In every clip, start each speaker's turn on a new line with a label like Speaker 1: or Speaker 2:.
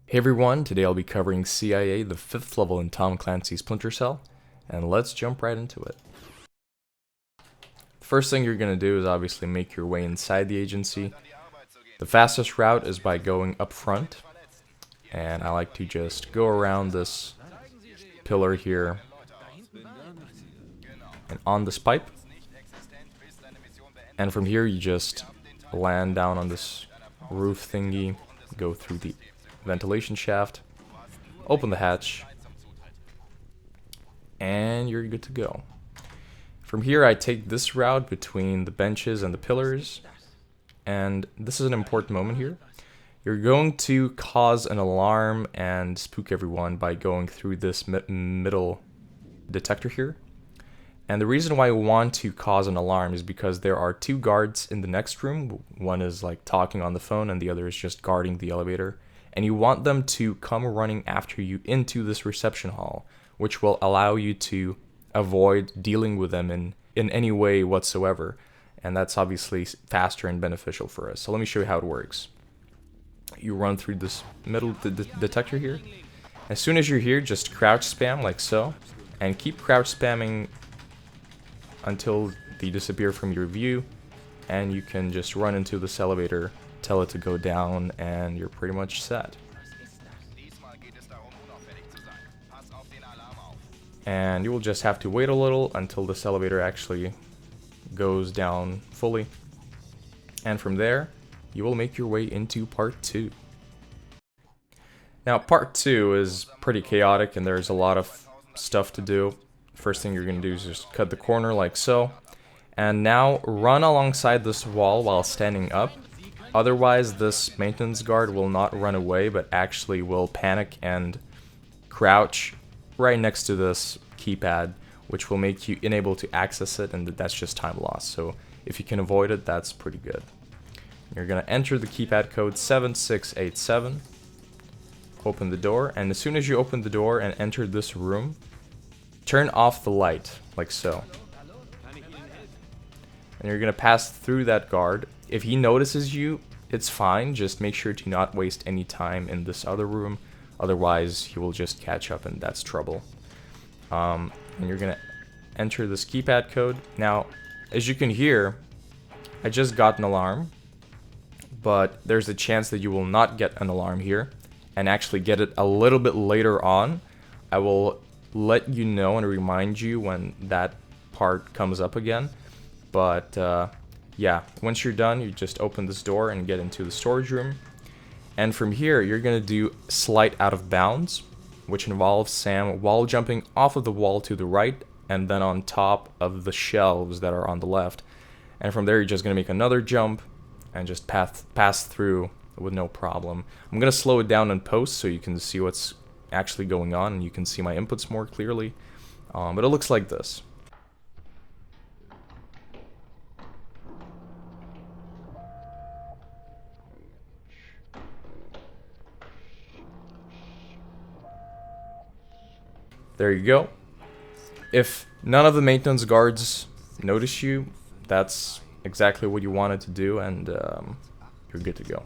Speaker 1: Hey everyone, today I'll be covering CIA, the 5th level in Tom Clancy's Splinter Cell, and let's jump right into it. The first thing you're going to do is obviously make your way inside the agency. The fastest route is by going up front, and I like to just go around this pillar here and on this pipe, and from here you just land down on this roof thingy, go through the ventilation shaft, open the hatch, and you're good to go. From here I take this route between the benches and the pillars, and this is an important moment here. You're going to cause an alarm and spook everyone by going through this middle detector here. And the reason why I want to cause an alarm is because there are two guards in the next room. One is like talking on the phone and the other is just guarding the elevator. And you want them to come running after you into this reception hall, which will allow you to avoid dealing with them in any way whatsoever. And that's obviously faster and beneficial for us. So let me show you how it works. You run through this middle detector here. As soon as you're here, just crouch spam like so, and keep crouch spamming until they disappear from your view, and you can just run into this elevator, tell it to go down, and you're pretty much set. And you will just have to wait a little until this elevator actually goes down fully, and from there you will make your way into part 2. Now part 2 is pretty chaotic and there's a lot of stuff to do. First thing you're going to do is just cut the corner like so, and now run alongside this wall while standing up. Otherwise this maintenance guard will not run away but actually will panic and crouch right next to this keypad, which will make you unable to access it, and that's just time lost. So if you can avoid it, that's pretty good. You're going to enter the keypad code 7687, open the door, and as soon as you open the door and enter this room, turn off the light, like so. And you're going to pass through that guard. If he notices you, it's fine, just make sure to not waste any time in this other room, otherwise he will just catch up and that's trouble. And you're going to enter this keypad code. Now, as you can hear, I just got an alarm, but there's a chance that you will not get an alarm here and actually get it a little bit later on. I will let you know and remind you when that part comes up again. But yeah, once you're done, you just open this door and get into the storage room. And from here, you're going to do slight out of bounds, which involves Sam wall jumping off of the wall to the right and then on top of the shelves that are on the left. And from there, you're just going to make another jump and just pass through with no problem. I'm going to slow it down in post so you can see what's actually going on and you can see my inputs more clearly. But it looks like this. There you go. If none of the maintenance guards notice you, that's exactly what you wanted to do, and you're good to go.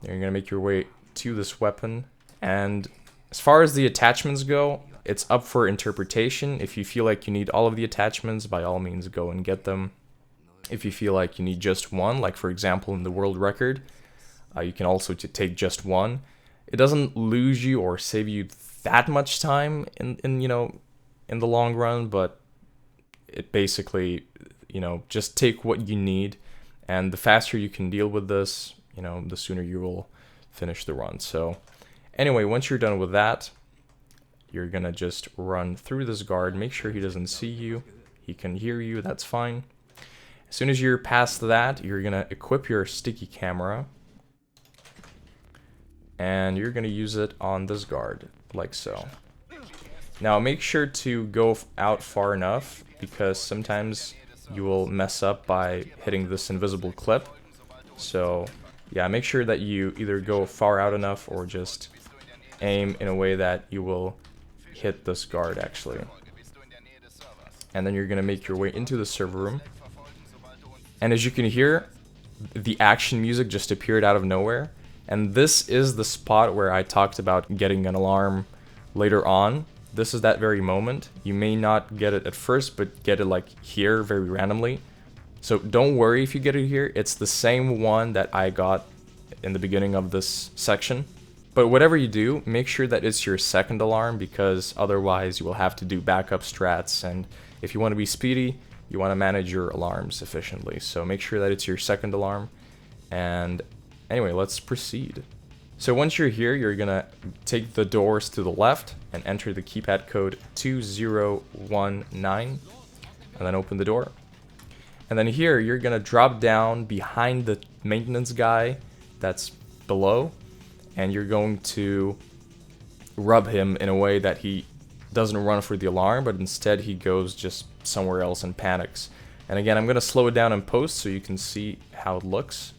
Speaker 1: You're gonna make your way to this weapon, and as far as the attachments go, it's up for interpretation. If you feel like you need all of the attachments, by all means go and get them. If you feel like you need just one, like for example in the world record, you can also take just one. It doesn't lose you or save you that much time in the long run, but it basically, just take what you need, and the faster you can deal with this, the sooner you will finish the run. So anyway, once you're done with that, you're gonna just run through this guard, make sure he doesn't see you, he can hear you, that's fine. As soon as you're past that, you're gonna equip your sticky camera, and you're gonna use it on this guard, like so. Now make sure to go out far enough, because sometimes you will mess up by hitting this invisible clip. So yeah, make sure that you either go far out enough or just aim in a way that you will hit this guard actually. And then you're gonna make your way into the server room. And as you can hear, the action music just appeared out of nowhere. And this is the spot where I talked about getting an alarm later on. This is that very moment. You may not get it at first, but get it like here very randomly. So don't worry if you get it here. It's the same one that I got in the beginning of this section. But whatever you do, make sure that it's your second alarm, because otherwise you will have to do backup strats. And if you want to be speedy, you want to manage your alarms efficiently. So make sure that it's your second alarm. And anyway, let's proceed. So once you're here, you're gonna take the doors to the left and enter the keypad code 2019 and then open the door. And then here, you're gonna drop down behind the maintenance guy that's below, and you're going to rub him in a way that he doesn't run for the alarm, but instead he goes just somewhere else and panics. And again, I'm gonna slow it down in post so you can see how it looks.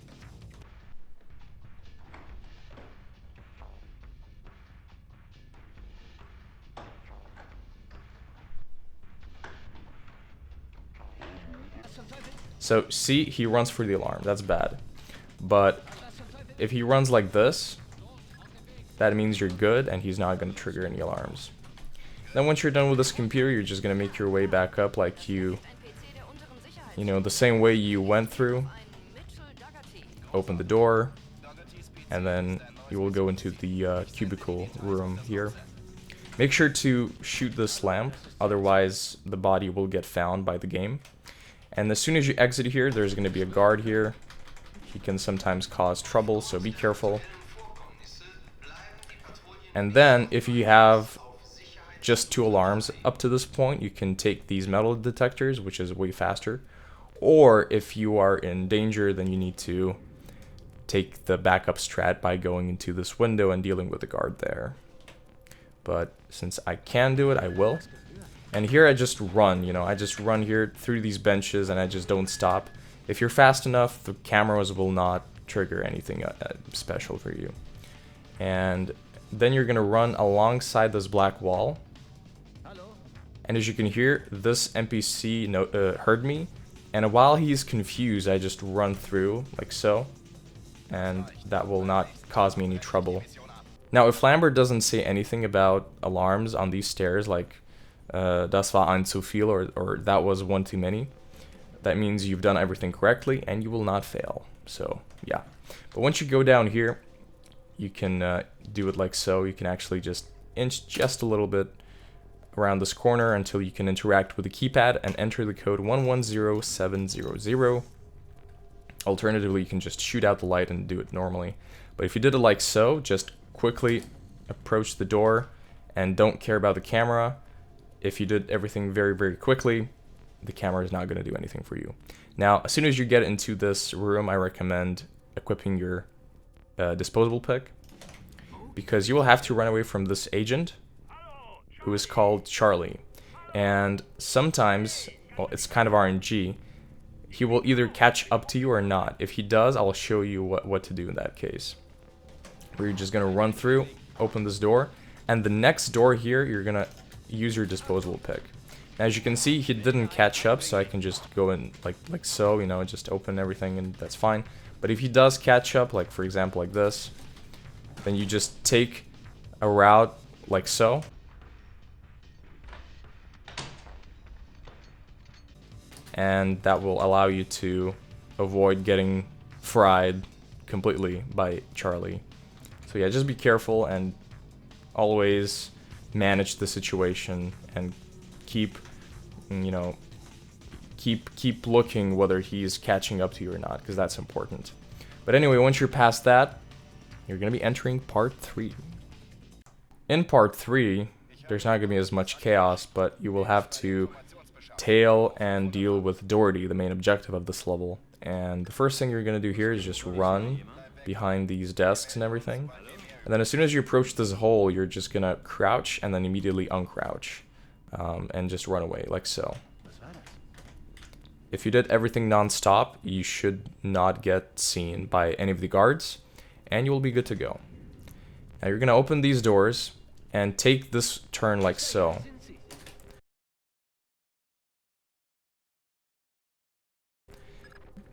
Speaker 1: So see, he runs for the alarm. That's bad. But if he runs like this, that means you're good and he's not going to trigger any alarms. Then once you're done with this computer, you're just going to make your way back up like you know, the same way you went through. Open the door, and then you will go into the cubicle room here. Make sure to shoot this lamp, otherwise the body will get found by the game. And as soon as you exit here, there's going to be a guard here. He can sometimes cause trouble, so be careful. And then, if you have just 2 alarms up to this point, you can take these metal detectors, which is way faster. Or if you are in danger, then you need to take the backup strat by going into this window and dealing with the guard there. But since I can do it, I will. And here I just run, you know, I just run here through these benches and I just don't stop. If you're fast enough, the cameras will not trigger anything special for you. And then you're gonna run alongside this black wall. And as you can hear, this NPC heard me. And while he's confused, I just run through like so. And that will not cause me any trouble. Now, if Lambert doesn't say anything about alarms on these stairs, like das war ein zu viel, or that was one too many, that means you've done everything correctly and you will not fail. So yeah, but once you go down here, you can do it like so. You can actually just inch just a little bit around this corner until you can interact with the keypad and enter the code 110700. Alternatively, you can just shoot out the light and do it normally. But if you did it like so, just quickly approach the door and don't care about the camera. If you did everything very, very quickly, the camera is not going to do anything for you. Now, as soon as you get into this room, I recommend equipping your disposable pick, because you will have to run away from this agent who is called Charlie. And sometimes, well, it's kind of RNG, he will either catch up to you or not. If he does, I'll show you what to do in that case. Where you're just going to run through, open this door, and the next door here, you're going to use your disposable pick. As you can see, he didn't catch up, so I can just go in like so, you know, just open everything and that's fine. But if he does catch up, like for example like this, then you just take a route like so. And that will allow you to avoid getting fried completely by Charlie. So yeah, just be careful and always manage the situation and keep, you know, keep looking whether he's catching up to you or not, because that's important. But anyway, once you're past that, you're going to be entering part 3. In part 3, there's not going to be as much chaos, but you will have to tail and deal with Doherty, the main objective of this level. And the first thing you're going to do here is just run behind these desks and everything. And then as soon as you approach this hole, you're just going to crouch and then immediately uncrouch. And just run away, like so. If you did everything non-stop, you should not get seen by any of the guards, and you will be good to go. Now you're going to open these doors and take this turn like so.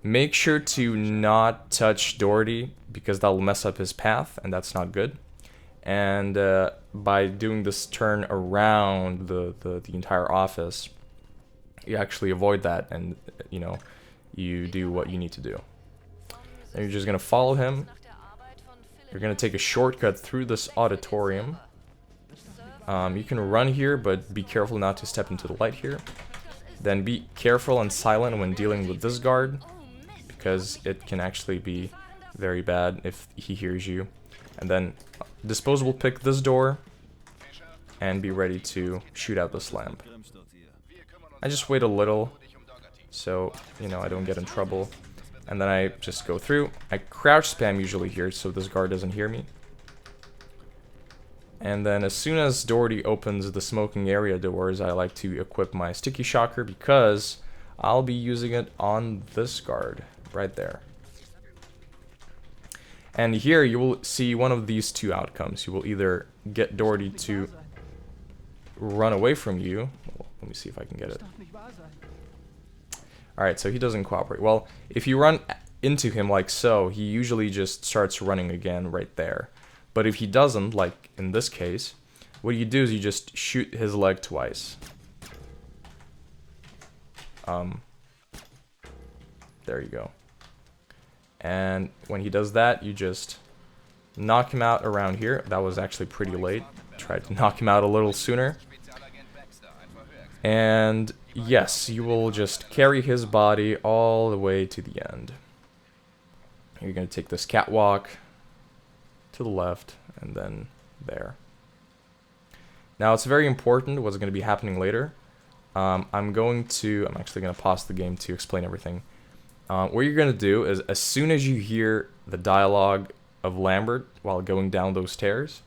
Speaker 1: Make sure to not touch Doherty, because that'll mess up his path, and that's not good. And by doing this turn around the entire office, you actually avoid that, and you know, you do what you need to do. And you're just gonna follow him. You're gonna take a shortcut through this auditorium. You can run here, but be careful not to step into the light here. Then be careful and silent when dealing with this guard, because it can actually be very bad if he hears you. And then disposable pick this door and be ready to shoot out this lamp. I just wait a little so, you know, I don't get in trouble. And then I just go through. I crouch spam usually here so this guard doesn't hear me. And then as soon as Doherty opens the smoking area doors, I like to equip my sticky shocker because I'll be using it on this guard right there. And here you will see one of these two outcomes. You will either get Doherty to run away from you. Let me see if I can get it. Alright, so he doesn't cooperate. Well, if you run into him like so, he usually just starts running again right there. But if he doesn't, like in this case, what you do is you just shoot his leg twice. There you go. And when he does that, you just knock him out around here. That was actually pretty late. Tried to knock him out a little sooner. And yes, you will just carry his body all the way to the end. You're going to take this catwalk to the left and then there. Now it's very important what's going to be happening later. I'm actually going to pause the game to explain everything. What you're going to do is as soon as you hear the dialogue of Lambert while going down those stairs,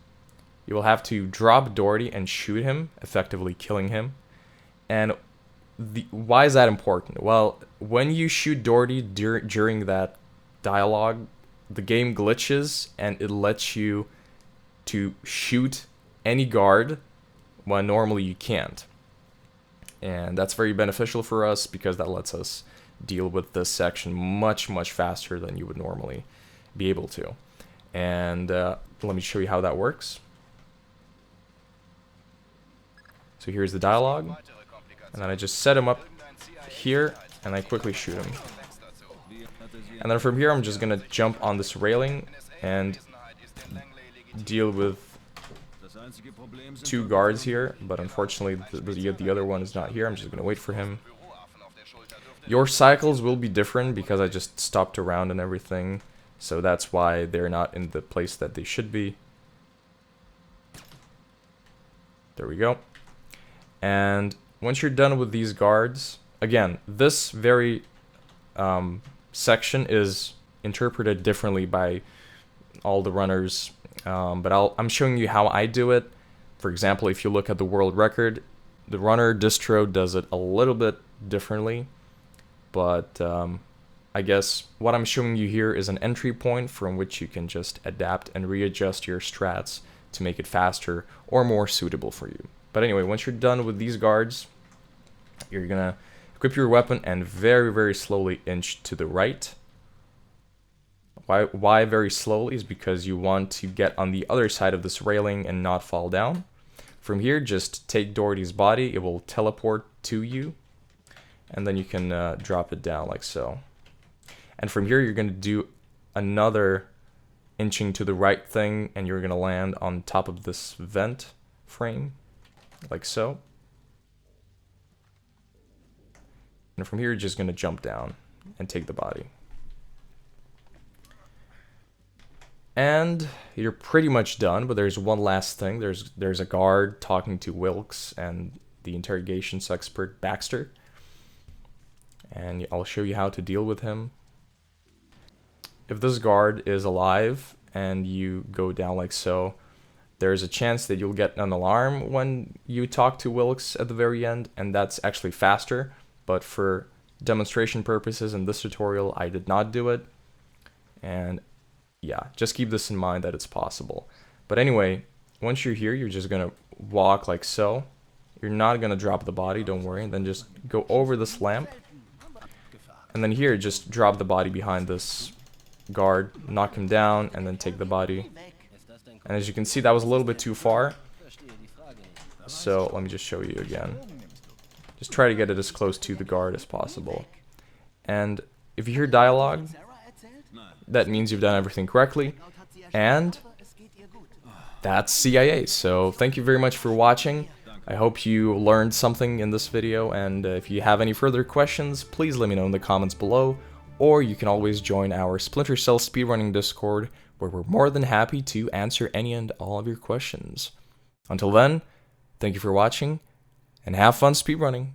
Speaker 1: you will have to drop Doherty and shoot him, effectively killing him. And why is that important? Well, when you shoot Doherty during that dialogue, the game glitches and it lets you to shoot any guard when normally you can't. And that's very beneficial for us because that lets us deal with this section much faster than you would normally be able to. And let me show you how that works. So here's the dialogue, and then I just set him up here and I quickly shoot him. And then from here I'm just gonna jump on this railing and deal with two guards here, but unfortunately the other one is not here. I'm just gonna wait for him. Your cycles will be different because I just stopped around and everything, so that's why they're not in the place that they should be. There we go. And once you're done with these guards, again, this very section is interpreted differently by all the runners, but I'm showing you how I do it. For example, if you look at the world record, the runner distro does it a little bit differently, but I guess what I'm showing you here is an entry point from which you can just adapt and readjust your strats to make it faster or more suitable for you. But anyway, once you're done with these guards, you're gonna equip your weapon and very slowly inch to the right. Why very slowly is because you want to get on the other side of this railing and not fall down. From here, just take Doherty's body, it will teleport to you, and then you can drop it down like so. And from here, you're gonna do another inching to the right thing, and you're gonna land on top of this vent frame, like so. And from here, you're just gonna jump down and take the body. And you're pretty much done, but there's one last thing. There's a guard talking to Wilkes and the interrogations expert Baxter. And I'll show you how to deal with him. If this guard is alive and you go down like so, there's a chance that you'll get an alarm when you talk to Wilkes at the very end, and that's actually faster. But for demonstration purposes in this tutorial, I did not do it. And yeah, just keep this in mind that it's possible. But anyway, once you're here, you're just gonna walk like so. You're not gonna drop the body, don't worry. And then just go over this lamp. And then here, just drop the body behind this guard, knock him down, and then take the body. And as you can see, that was a little bit too far. So let me just show you again. Just try to get it as close to the guard as possible. And if you hear dialogue, that means you've done everything correctly. And that's CIA. So thank you very much for watching. I hope you learned something in this video, and if you have any further questions, please let me know in the comments below, or you can always join our Splinter Cell Speedrunning Discord, where we're more than happy to answer any and all of your questions. Until then, thank you for watching, and have fun speedrunning!